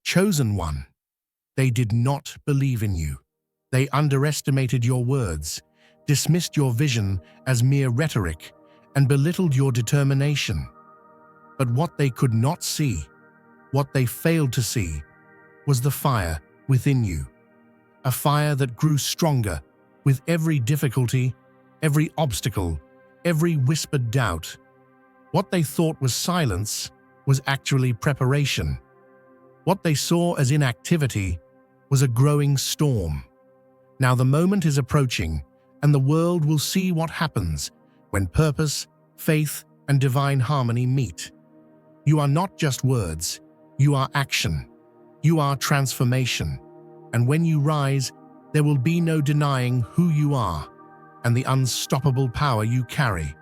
chosen one. They did not believe in you. They underestimated your words, dismissed your vision as mere rhetoric, and belittled your determination. But what they could not see, what they failed to see, was the fire within you. A fire that grew stronger with every difficulty, every obstacle, every whispered doubt. What they thought was silence was actually preparation. What they saw as inactivity was a growing storm. Now the moment is approaching, and the world will see what happens when purpose, faith, and divine harmony meet. You are not just words, you are action. You are transformation. And when you rise, there will be no denying who you are and the unstoppable power you carry.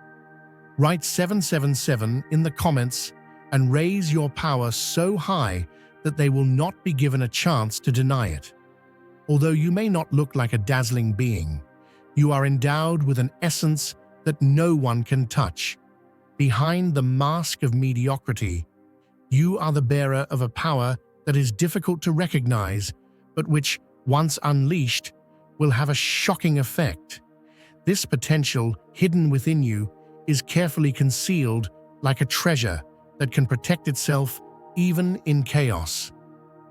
Write 777 in the comments and raise your power so high that they will not be given a chance to deny it. Although you may not look like a dazzling being, you are endowed with an essence that no one can touch. Behind the mask of mediocrity, you are the bearer of a power that is difficult to recognize, but which, once unleashed, will have a shocking effect. This potential, hidden within you, is carefully concealed like a treasure that can protect itself even in chaos.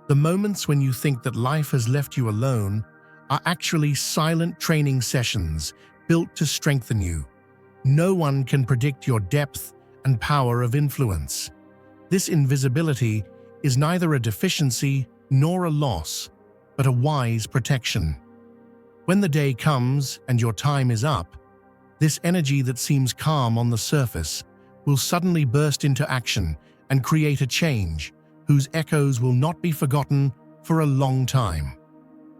The moments when you think that life has left you alone are actually silent training sessions built to strengthen you. No one can predict your depth and power of influence. This invisibility is neither a deficiency nor a loss, but a wise protection. When the day comes and your time is up, this energy that seems calm on the surface will suddenly burst into action and create a change whose echoes will not be forgotten for a long time.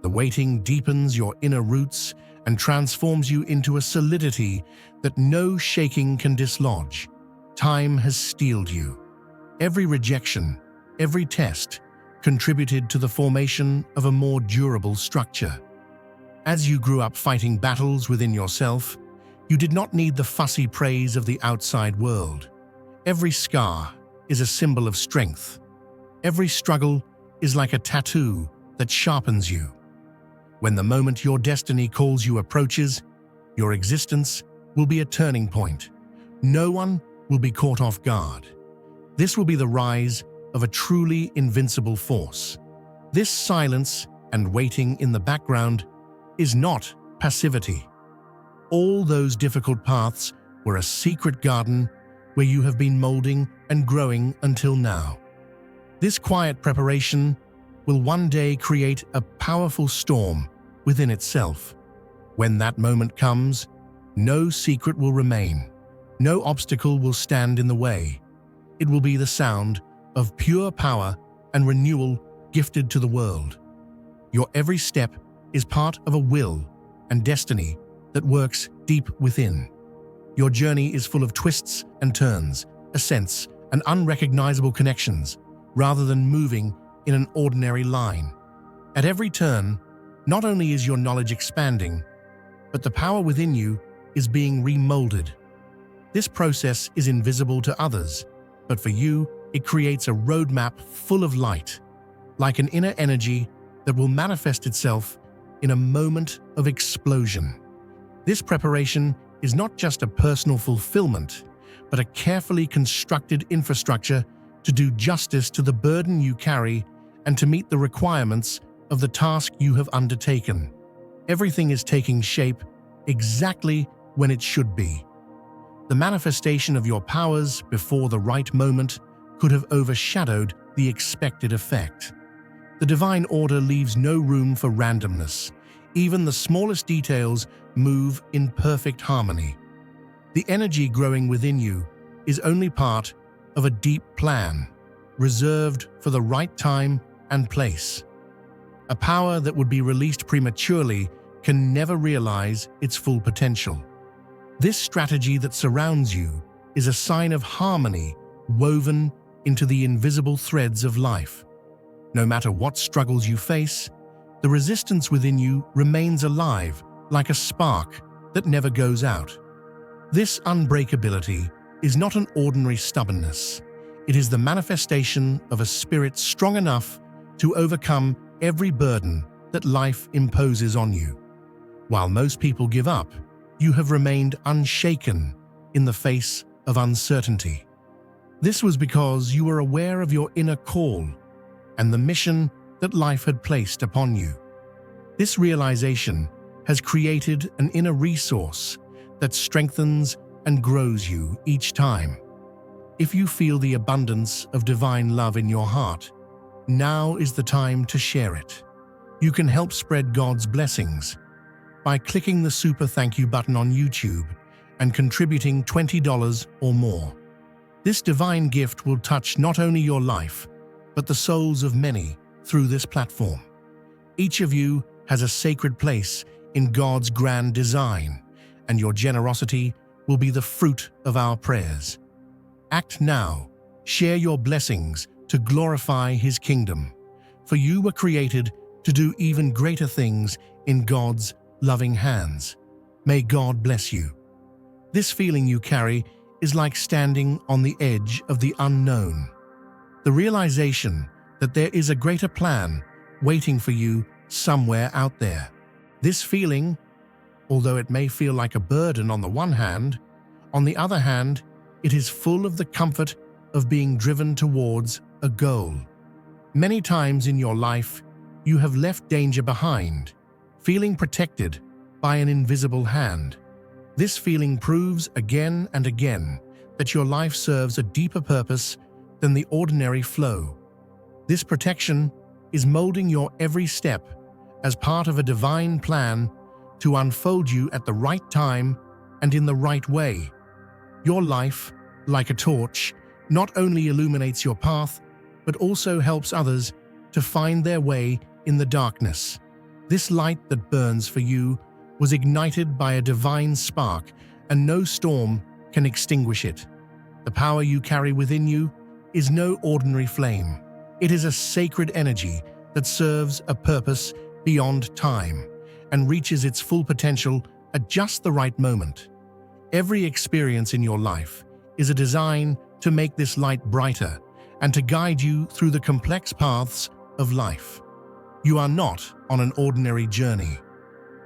The waiting deepens your inner roots and transforms you into a solidity that no shaking can dislodge. Time has steeled you. Every rejection, every test, contributed to the formation of a more durable structure. As you grew up fighting battles within yourself, you did not need the fussy praise of the outside world. Every scar is a symbol of strength. Every struggle is like a tattoo that sharpens you. When the moment your destiny calls you approaches, your existence will be a turning point. No one will be caught off guard. This will be the rise of a truly invincible force. This silence and waiting in the background is not passivity. All those difficult paths were a secret garden where you have been molding and growing until now. This quiet preparation will one day create a powerful storm within itself. When that moment comes, no secret will remain. No obstacle will stand in the way. It will be the sound of pure power and renewal gifted to the world. Your every step is part of a will and destiny that works deep within. Your journey is full of twists and turns, ascents, and unrecognizable connections, rather than moving in an ordinary line. At every turn, not only is your knowledge expanding, but the power within you is being remolded. This process is invisible to others, but for you, it creates a roadmap full of light, like an inner energy that will manifest itself in a moment of explosion. This preparation is not just a personal fulfillment, but a carefully constructed infrastructure to do justice to the burden you carry and to meet the requirements of the task you have undertaken. Everything is taking shape exactly when it should be. The manifestation of your powers before the right moment could have overshadowed the expected effect. The divine order leaves no room for randomness. Even the smallest details move in perfect harmony. The energy growing within you is only part of a deep plan, reserved for the right time and place. A power that would be released prematurely can never realize its full potential. This strategy that surrounds you is a sign of harmony woven into the invisible threads of life. No matter what struggles you face, the resistance within you remains alive like a spark that never goes out. This unbreakability is not an ordinary stubbornness. It is the manifestation of a spirit strong enough to overcome every burden that life imposes on you. While most people give up, you have remained unshaken in the face of uncertainty. This was because you were aware of your inner call and the mission that life had placed upon you. This realization has created an inner resource that strengthens and grows you each time. If you feel the abundance of divine love in your heart, now is the time to share it. You can help spread God's blessings by clicking the Super Thank You button on YouTube and contributing $20 or more. This divine gift will touch not only your life, but the souls of many through this platform. Each of you has a sacred place in God's grand design, and your generosity will be the fruit of our prayers. Act now. Share your blessings to glorify His kingdom, for you were created to do even greater things in God's loving hands. May God bless you. This feeling you carry is like standing on the edge of the unknown. The realization that there is a greater plan waiting for you somewhere out there. This feeling, although it may feel like a burden on the one hand, on the other hand, it is full of the comfort of being driven towards a goal. Many times in your life, you have left danger behind, feeling protected by an invisible hand. This feeling proves again and again that your life serves a deeper purpose than the ordinary flow. This protection is molding your every step as part of a divine plan to unfold you at the right time and in the right way. Your life, like a torch, not only illuminates your path, but also helps others to find their way in the darkness. This light that burns for you was ignited by a divine spark, and no storm can extinguish it. The power you carry within you is no ordinary flame. It is a sacred energy that serves a purpose beyond time and reaches its full potential at just the right moment. Every experience in your life is a design to make this light brighter and to guide you through the complex paths of life. You are not on an ordinary journey.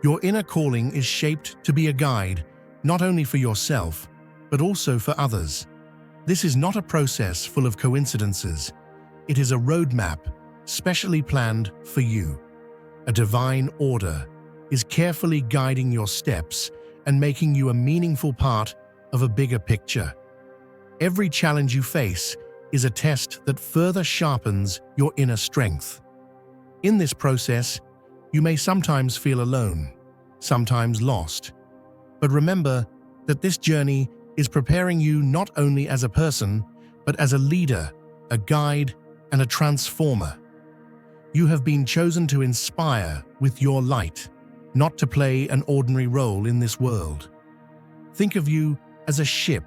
Your inner calling is shaped to be a guide, not only for yourself, but also for others. This is not a process full of coincidences. It is a roadmap specially planned for you. A divine order is carefully guiding your steps and making you a meaningful part of a bigger picture. Every challenge you face is a test that further sharpens your inner strength. In this process, you may sometimes feel alone, sometimes lost. But remember that this journey is preparing you not only as a person, but as a leader, a guide, and a transformer. You have been chosen to inspire with your light, not to play an ordinary role in this world. Think of you as a ship,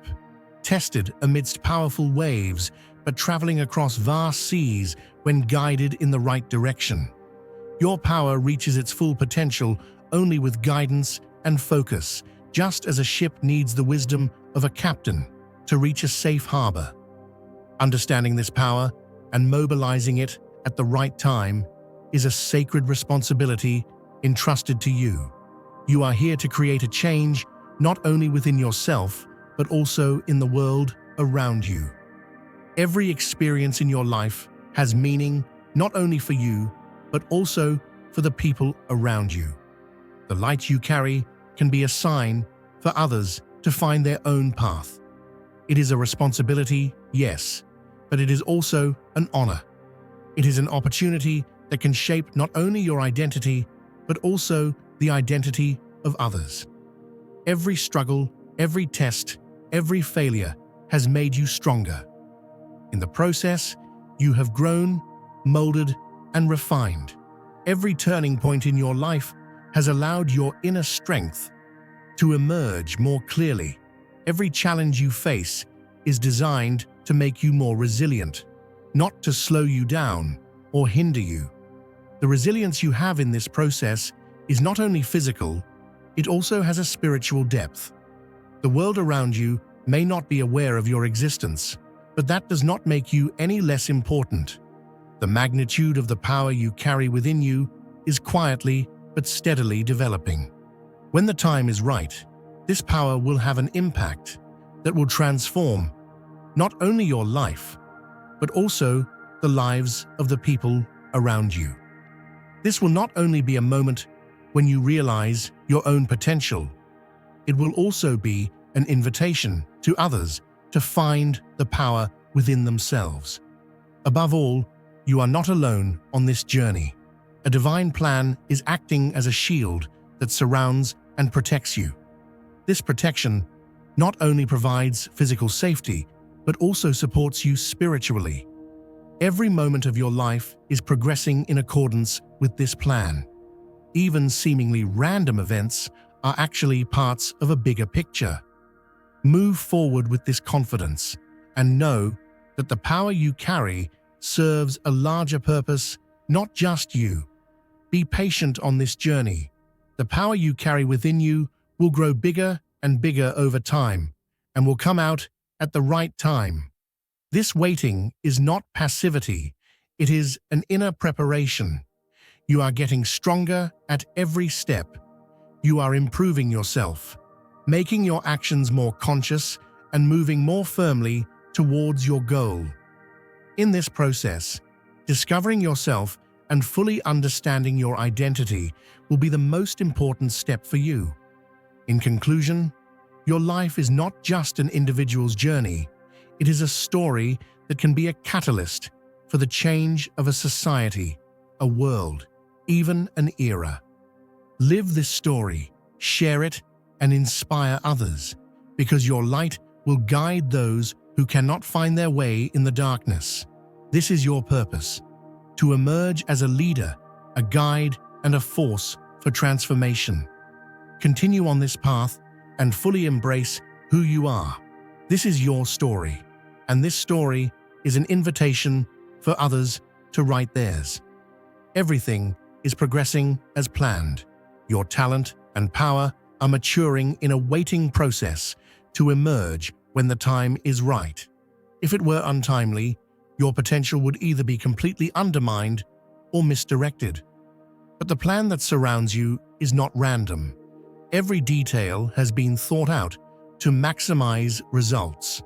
tested amidst powerful waves, but traveling across vast seas when guided in the right direction. Your power reaches its full potential only with guidance and focus, just as a ship needs the wisdom of a captain to reach a safe harbor. Understanding this power and mobilizing it at the right time is a sacred responsibility entrusted to you. You are here to create a change not only within yourself, but also in the world around you. Every experience in your life has meaning not only for you, but also for the people around you. The light you carry can be a sign for others to find their own path. It is a responsibility, yes, but it is also an honor. It is an opportunity that can shape not only your identity, but also the identity of others. Every struggle, every test, every failure has made you stronger. In the process, you have grown, molded, and refined. Every turning point in your life has allowed your inner strength to emerge more clearly. Every challenge you face is designed to make you more resilient, not to slow you down or hinder you. The resilience you have in this process is not only physical, it also has a spiritual depth. The world around you may not be aware of your existence, but that does not make you any less important. The magnitude of the power you carry within you is quietly but steadily developing. When the time is right, this power will have an impact that will transform not only your life, but also the lives of the people around you. This will not only be a moment when you realize your own potential, it will also be an invitation to others to find the power within themselves. Above all, you are not alone on this journey. A divine plan is acting as a shield that surrounds and protects you. This protection not only provides physical safety, but also supports you spiritually. Every moment of your life is progressing in accordance with this plan. Even seemingly random events are actually parts of a bigger picture. Move forward with this confidence and know that the power you carry serves a larger purpose, not just you. Be patient on this journey. The power you carry within you will grow bigger and bigger over time and will come out at the right time. This waiting is not passivity, it is an inner preparation. You are getting stronger at every step. You are improving yourself, making your actions more conscious and moving more firmly towards your goal. In this process, discovering yourself and fully understanding your identity will be the most important step for you. In conclusion, your life is not just an individual's journey, it is a story that can be a catalyst for the change of a society, a world, even an era. Live this story, share it, and inspire others, because your light will guide those who cannot find their way in the darkness. This is your purpose: to emerge as a leader, a guide, and a force for transformation. Continue on this path and fully embrace who you are. This is your story, and this story is an invitation for others to write theirs. Everything is progressing as planned. Your talent and power are maturing in a waiting process to emerge when the time is right. If it were untimely, your potential would either be completely undermined or misdirected. But the plan that surrounds you is not random. Every detail has been thought out to maximize results.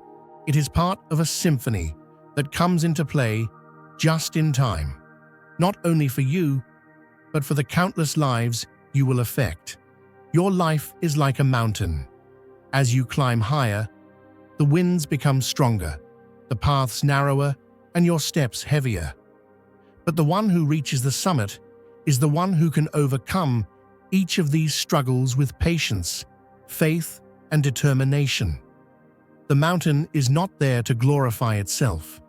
It is part of a symphony that comes into play just in time, not only for you, but for the countless lives you will affect. Your life is like a mountain. As you climb higher, the winds become stronger, the paths narrower, and your steps heavier. But the one who reaches the summit is the one who can overcome each of these struggles with patience, faith, and determination. The mountain is not there to glorify itself.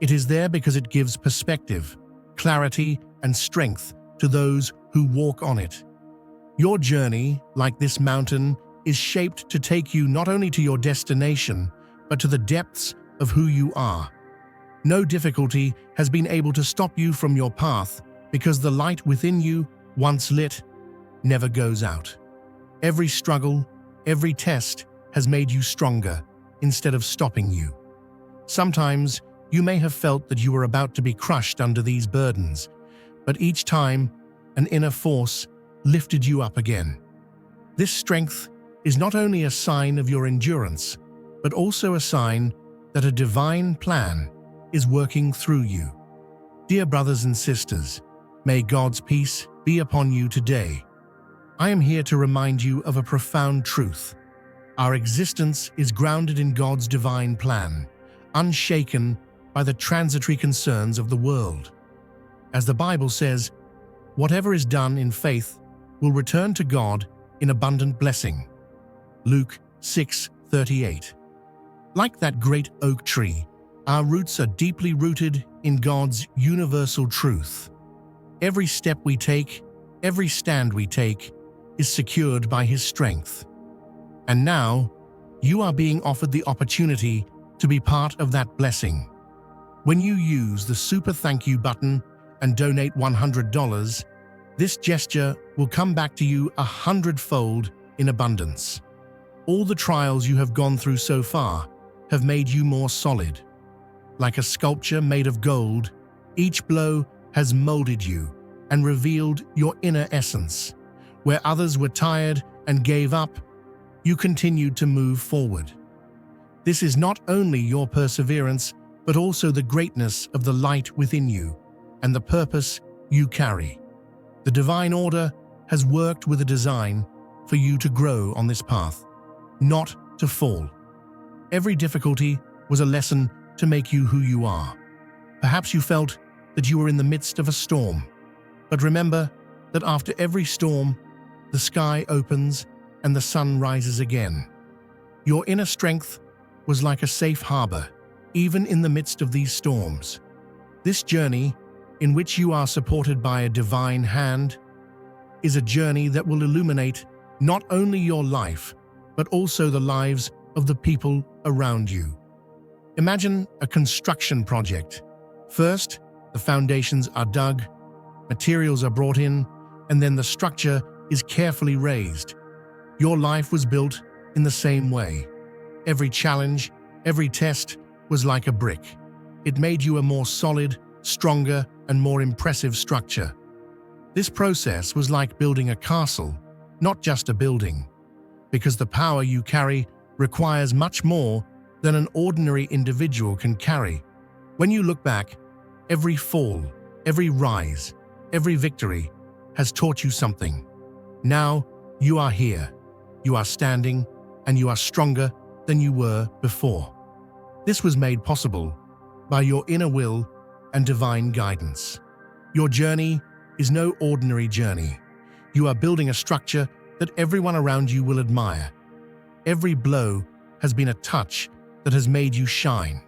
It is there because it gives perspective, clarity, and strength to those who walk on it. Your journey, like this mountain, is shaped to take you not only to your destination, but to the depths of who you are. No difficulty has been able to stop you from your path because the light within you, once lit, never goes out. Every struggle, every test has made you stronger instead of stopping you. Sometimes you may have felt that you were about to be crushed under these burdens, but each time an inner force lifted you up again. This strength is not only a sign of your endurance, but also a sign that a divine plan is working through you. Dear brothers and sisters, may God's peace be upon you today. I am here to remind you of a profound truth. Our existence is grounded in God's divine plan, unshaken by the transitory concerns of the world. As the Bible says, whatever is done in faith will return to God in abundant blessing. Luke 6:38. Like that great oak tree, our roots are deeply rooted in God's universal truth. Every step we take, every stand we take, is secured by His strength. And now, you are being offered the opportunity to be part of that blessing. When you use the super thank you button and donate $100, this gesture will come back to you 100-fold in abundance. All the trials you have gone through so far have made you more solid. Like a sculpture made of gold, Each blow has molded you and revealed your inner essence. Where others were tired and gave up, you continued to move forward. This is not only your perseverance, but also the greatness of the light within you and the purpose you carry. The divine order has worked with a design for you to grow on this path, not to fall. Every difficulty was a lesson to make you who you are. Perhaps you felt that you were in the midst of a storm, but remember that after every storm, the sky opens and the sun rises again. Your inner strength was like a safe harbor, even in the midst of these storms. This journey, in which you are supported by a divine hand, is a journey that will illuminate not only your life, but also the lives of the people around you. Imagine a construction project. First, the foundations are dug, materials are brought in, and then the structure is carefully raised. Your life was built in the same way. Every challenge, every test was like a brick. It made you a more solid, stronger, and more impressive structure. This process was like building a castle, not just a building, because the power you carry requires much more than an ordinary individual can carry. When you look back, every fall, every rise, every victory has taught you something. Now you are here, you are standing, and you are stronger than you were before. This was made possible by your inner will and divine guidance. Your journey is no ordinary journey. You are building a structure that everyone around you will admire. Every blow has been a touch that has made you shine.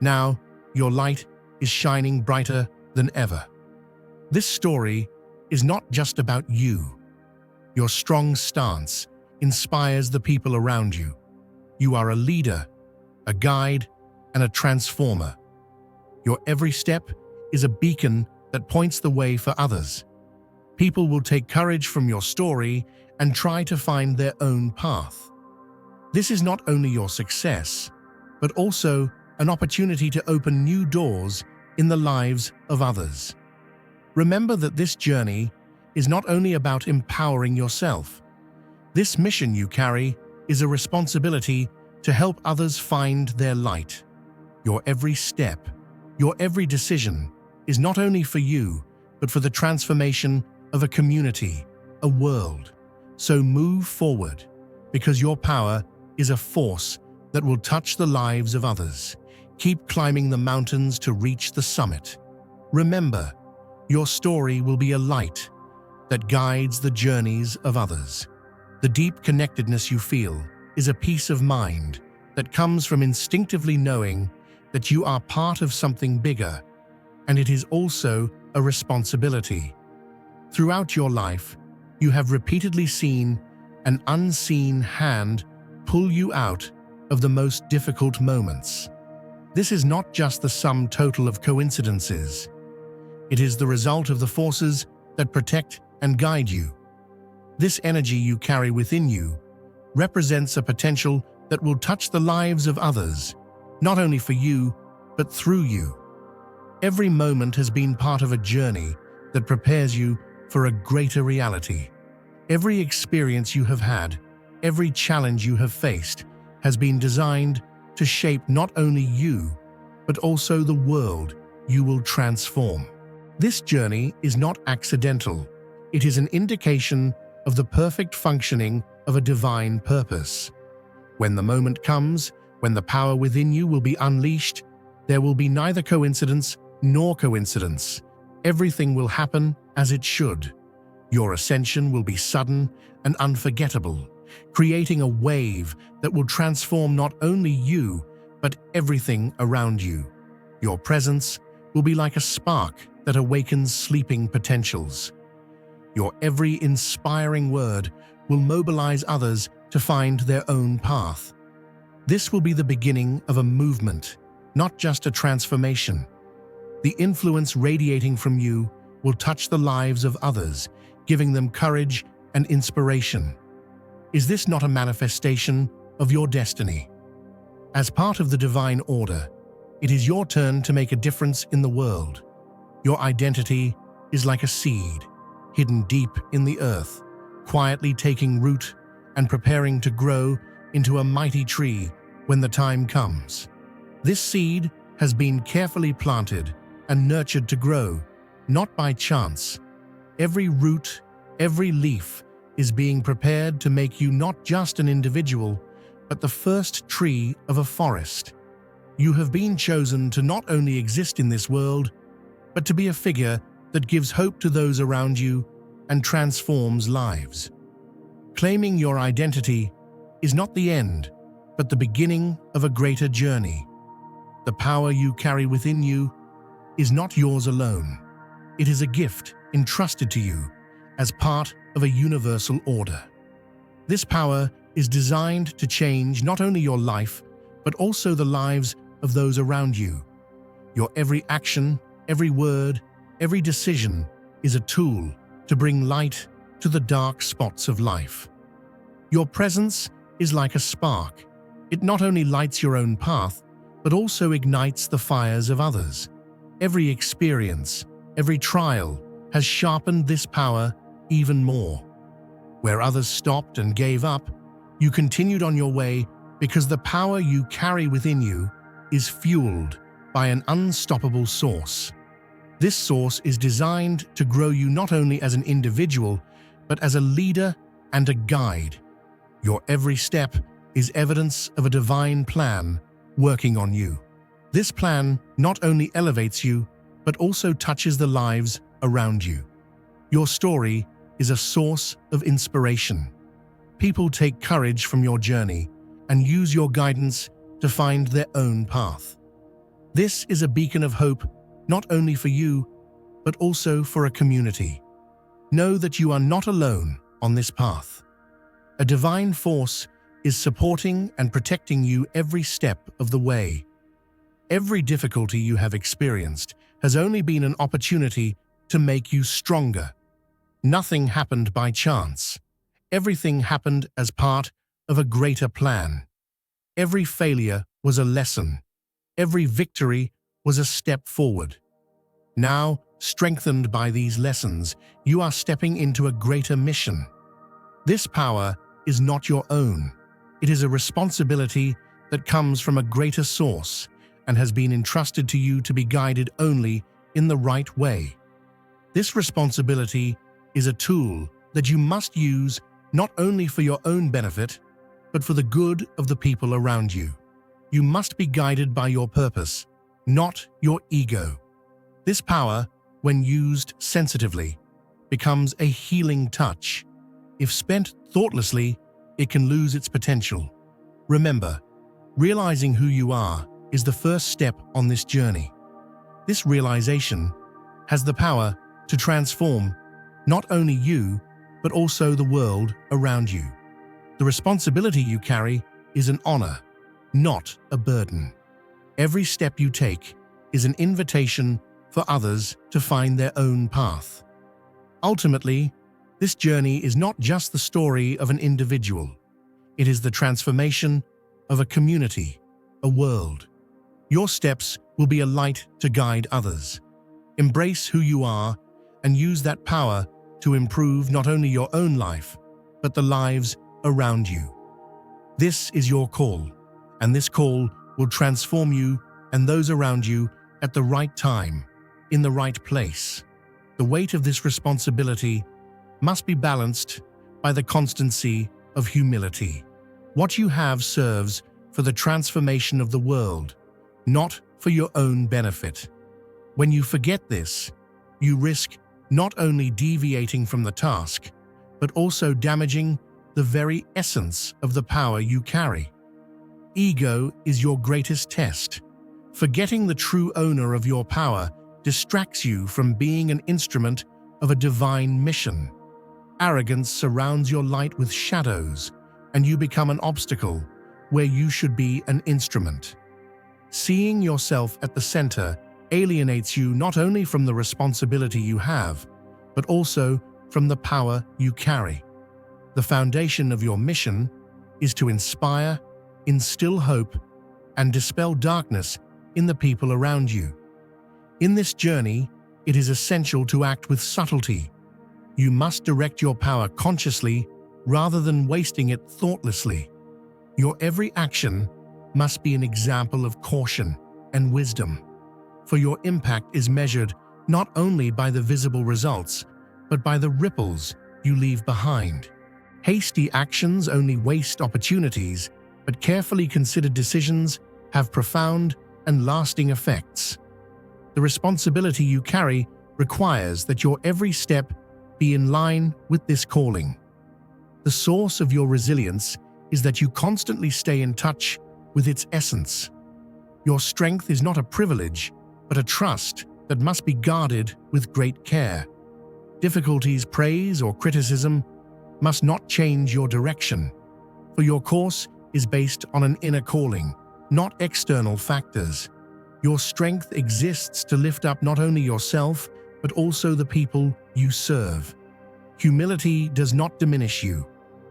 Now, your light is shining brighter than ever. This story is not just about you. Your strong stance inspires the people around you. You are a leader, a guide, and a transformer. Your every step is a beacon that points the way for others. People will take courage from your story and try to find their own path. This is not only your success, but also an opportunity to open new doors in the lives of others. Remember that this journey is not only about empowering yourself. This mission you carry is a responsibility to help others find their light. Your every step, your every decision is not only for you, but for the transformation of a community, a world. So move forward, because your power is a force that will touch the lives of others. Keep climbing the mountains to reach the summit. Remember, your story will be a light that guides the journeys of others. The deep connectedness you feel is a peace of mind that comes from instinctively knowing that you are part of something bigger, and it is also a responsibility. Throughout your life, you have repeatedly seen an unseen hand pull you out of the most difficult moments. This is not just the sum total of coincidences. It is the result of the forces that protect and guide you. This energy you carry within you represents a potential that will touch the lives of others, not only for you, but through you. Every moment has been part of a journey that prepares you for a greater reality. Every experience you have had, every challenge you have faced, has been designed to shape not only you, but also the world you will transform. This journey is not accidental. It is an indication of the perfect functioning of a divine purpose. When the moment comes, when the power within you will be unleashed, there will be neither coincidence nor coincidence. Everything will happen as it should. Your ascension will be sudden and unforgettable, creating a wave that will transform not only you, but everything around you. Your presence will be like a spark that awakens sleeping potentials. Your every inspiring word will mobilize others to find their own path. This will be the beginning of a movement, not just a transformation. The influence radiating from you will touch the lives of others, giving them courage and inspiration. Is this not a manifestation of your destiny? As part of the divine order, it is your turn to make a difference in the world. Your identity is like a seed, hidden deep in the earth, quietly taking root and preparing to grow into a mighty tree when the time comes. This seed has been carefully planted and nurtured to grow, not by chance. Every root, every leaf is being prepared to make you not just an individual, but the first tree of a forest. You have been chosen to not only exist in this world, but to be a figure that gives hope to those around you and transforms lives. Claiming your identity is not the end, but the beginning of a greater journey. The power you carry within you is not yours alone. It is a gift entrusted to you as part of a universal order. This power is designed to change not only your life, but also the lives of those around you. Your every action, every word, every decision is a tool to bring light to the dark spots of life. Your presence is like a spark. It not only lights your own path, but also ignites the fires of others. Every experience, every trial has sharpened this power even more. Where others stopped and gave up, you continued on your way because the power you carry within you is fueled by an unstoppable source. This source is designed to grow you not only as an individual, but as a leader and a guide. Your every step is evidence of a divine plan working on you. This plan not only elevates you, but also touches the lives around you. Your story is a source of inspiration. People take courage from your journey and use your guidance to find their own path. This is a beacon of hope not only for you, but also for a community. Know that you are not alone on this path. A divine force is supporting and protecting you every step of the way. Every difficulty you have experienced has only been an opportunity to make you stronger. Nothing happened by chance. Everything happened as part of a greater plan. Every failure was a lesson. Every victory was a step forward. Now, strengthened by these lessons, you are stepping into a greater mission. This power is not your own. It is a responsibility that comes from a greater source and has been entrusted to you to be guided only in the right way. This responsibility is a tool that you must use not only for your own benefit, but for the good of the people around you. You must be guided by your purpose, not your ego. This power, when used sensitively, becomes a healing touch. If spent thoughtlessly, it can lose its potential. Remember, realizing who you are is the first step on this journey. This realization has the power to transform not only you, but also the world around you. The responsibility you carry is an honor, not a burden. Every step you take is an invitation for others to find their own path. Ultimately, this journey is not just the story of an individual. It is the transformation of a community, a world. Your steps will be a light to guide others. Embrace who you are and use that power to improve not only your own life, but the lives around you. This is your call, and this call will transform you and those around you at the right time, in the right place. The weight of this responsibility must be balanced by the constancy of humility. What you have serves for the transformation of the world, not for your own benefit. When you forget this, you risk not only deviating from the task, but also damaging the very essence of the power you carry. Ego is your greatest test. Forgetting the true owner of your power distracts you from being an instrument of a divine mission. Arrogance surrounds your light with shadows, and you become an obstacle where you should be an instrument. Seeing yourself at the center alienates you not only from the responsibility you have, but also from the power you carry. The foundation of your mission is to inspire, instill hope, and dispel darkness in the people around you. In this journey, it is essential to act with subtlety. You must direct your power consciously rather than wasting it thoughtlessly. Your every action must be an example of caution and wisdom, for your impact is measured not only by the visible results, but by the ripples you leave behind. Hasty actions only waste opportunities, but carefully considered decisions have profound and lasting effects. The responsibility you carry requires that your every step be in line with this calling. The source of your resilience is that you constantly stay in touch with its essence. Your strength is not a privilege, but a trust that must be guarded with great care. Difficulties, praise, or criticism must not change your direction, for your course is based on an inner calling, not external factors. Your strength exists to lift up not only yourself, but also the people you serve. Humility does not diminish you.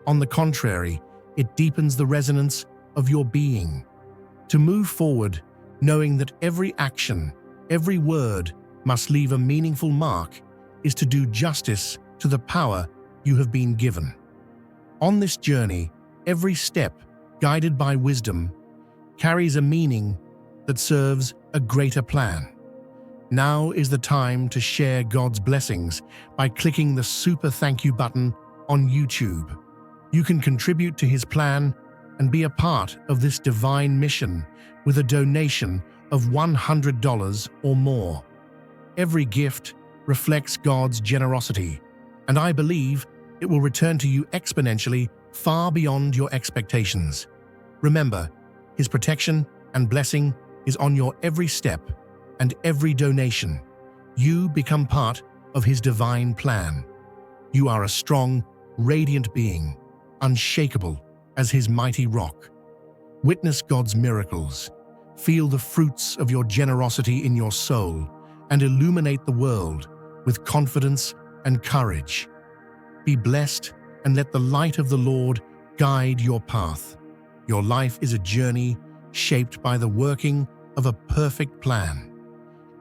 On the contrary, it deepens the resonance of your being. To move forward, knowing that every action, every word must leave a meaningful mark, is to do justice to the power you have been given. On this journey, every step, guided by wisdom, carries a meaning that serves a greater plan. Now is the time to share God's blessings by clicking the super thank you button on YouTube. You can contribute to His plan and be a part of this divine mission with a donation of $100 or more. Every gift reflects God's generosity, and I believe it will return to you exponentially far beyond your expectations. Remember, His protection and blessing is on your every step and every donation. You become part of His divine plan. You are a strong, radiant being, unshakable as His mighty rock. Witness God's miracles. Feel the fruits of your generosity in your soul and illuminate the world with confidence and courage. Be blessed and let the light of the Lord guide your path. Your life is a journey shaped by the working of a perfect plan.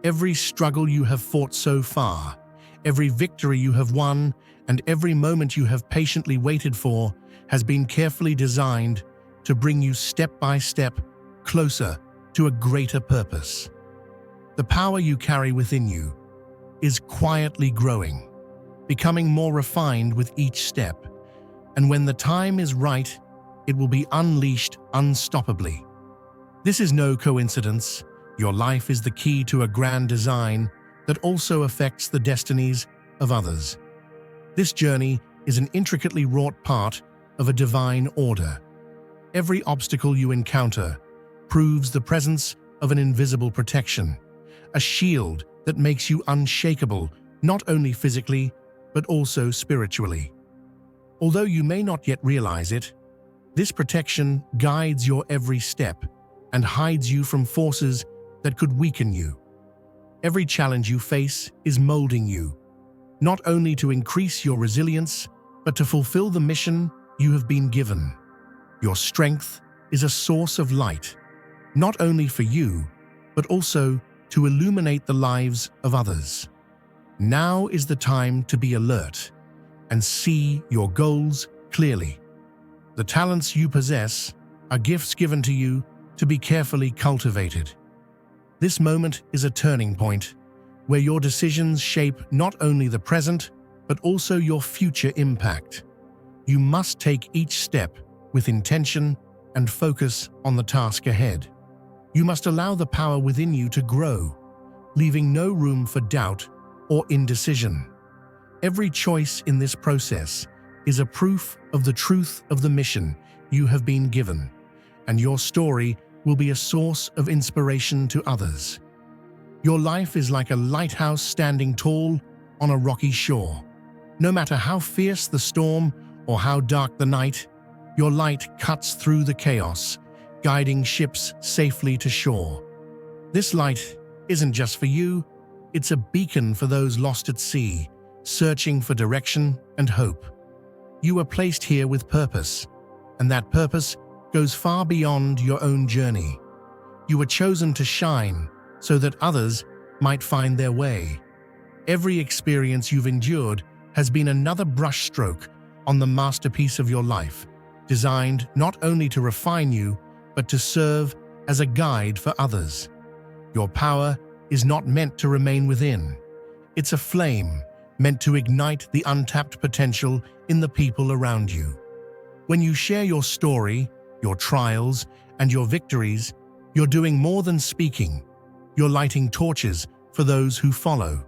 Every struggle you have fought so far, every victory you have won, and every moment you have patiently waited for has been carefully designed to bring you step by step closer to a greater purpose. The power you carry within you is quietly growing, becoming more refined with each step, and when the time is right, it will be unleashed unstoppably. This is no coincidence. Your life is the key to a grand design that also affects the destinies of others. This journey is an intricately wrought part of a divine order. Every obstacle you encounter proves the presence of an invisible protection, a shield that makes you unshakable, not only physically, but also spiritually. Although you may not yet realize it, this protection guides your every step and hides you from forces that could weaken you. Every challenge you face is molding you, not only to increase your resilience, but to fulfill the mission you have been given. Your strength is a source of light, not only for you, but also to illuminate the lives of others. Now is the time to be alert and see your goals clearly. The talents you possess are gifts given to you to be carefully cultivated. This moment is a turning point where your decisions shape not only the present, but also your future impact. You must take each step with intention and focus on the task ahead. You must allow the power within you to grow, leaving no room for doubt or indecision. Every choice in this process is a proof of the truth of the mission you have been given, and your story will be a source of inspiration to others. Your life is like a lighthouse standing tall on a rocky shore. No matter how fierce the storm or how dark the night, your light cuts through the chaos, guiding ships safely to shore. This light isn't just for you, it's a beacon for those lost at sea, searching for direction and hope. You were placed here with purpose, and that purpose goes far beyond your own journey. You were chosen to shine so that others might find their way. Every experience you've endured has been another brushstroke on the masterpiece of your life, designed not only to refine you, but to serve as a guide for others. Your power is not meant to remain within. It's a flame meant to ignite the untapped potential in the people around you. When you share your story, your trials, and your victories, you're doing more than speaking. You're lighting torches for those who follow.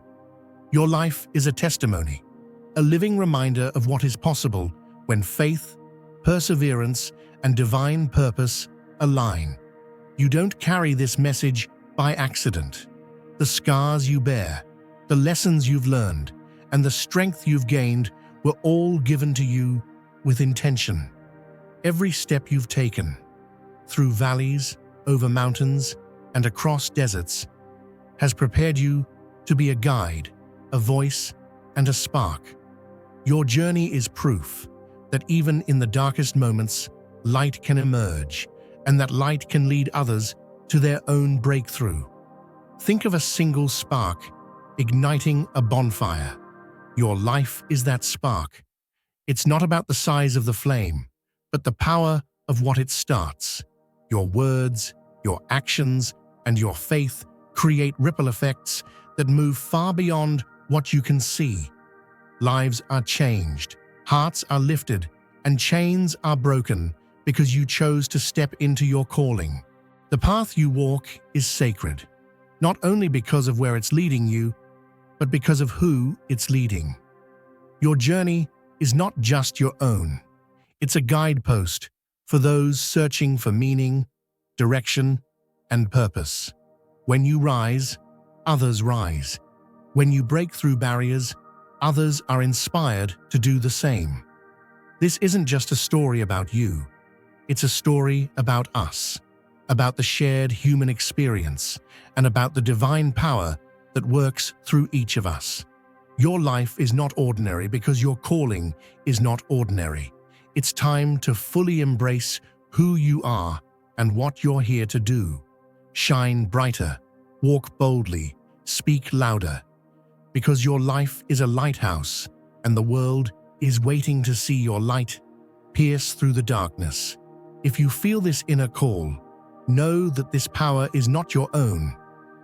Your life is a testimony, a living reminder of what is possible when faith, perseverance, and divine purpose align. You don't carry this message by accident. The scars you bear, the lessons you've learned, and the strength you've gained were all given to you with intention. Every step you've taken, through valleys, over mountains, and across deserts, has prepared you to be a guide, a voice, and a spark. Your journey is proof that even in the darkest moments, light can emerge, and that light can lead others to their own breakthrough. Think of a single spark igniting a bonfire. Your life is that spark. It's not about the size of the flame, but the power of what it starts. Your words, your actions, and your faith create ripple effects that move far beyond what you can see. Lives are changed, hearts are lifted, and chains are broken because you chose to step into your calling. The path you walk is sacred, not only because of where it's leading you, but because of who it's leading. Your journey is not just your own. It's a guidepost for those searching for meaning, direction, and purpose. When you rise, others rise. When you break through barriers, others are inspired to do the same. This isn't just a story about you. It's a story about us, about the shared human experience, and about the divine power that works through each of us. Your life is not ordinary because your calling is not ordinary. It's time to fully embrace who you are and what you're here to do. Shine brighter, walk boldly, speak louder, because your life is a lighthouse and the world is waiting to see your light pierce through the darkness. If you feel this inner call, know that this power is not your own.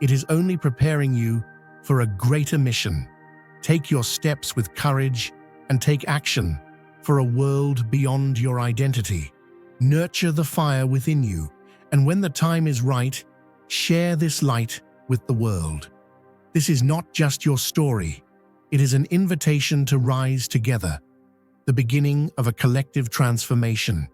It is only preparing you for a greater mission. Take your steps with courage and take action for a world beyond your identity. Nurture the fire within you, and when the time is right, share this light with the world. This is not just your story. It is an invitation to rise together, the beginning of a collective transformation.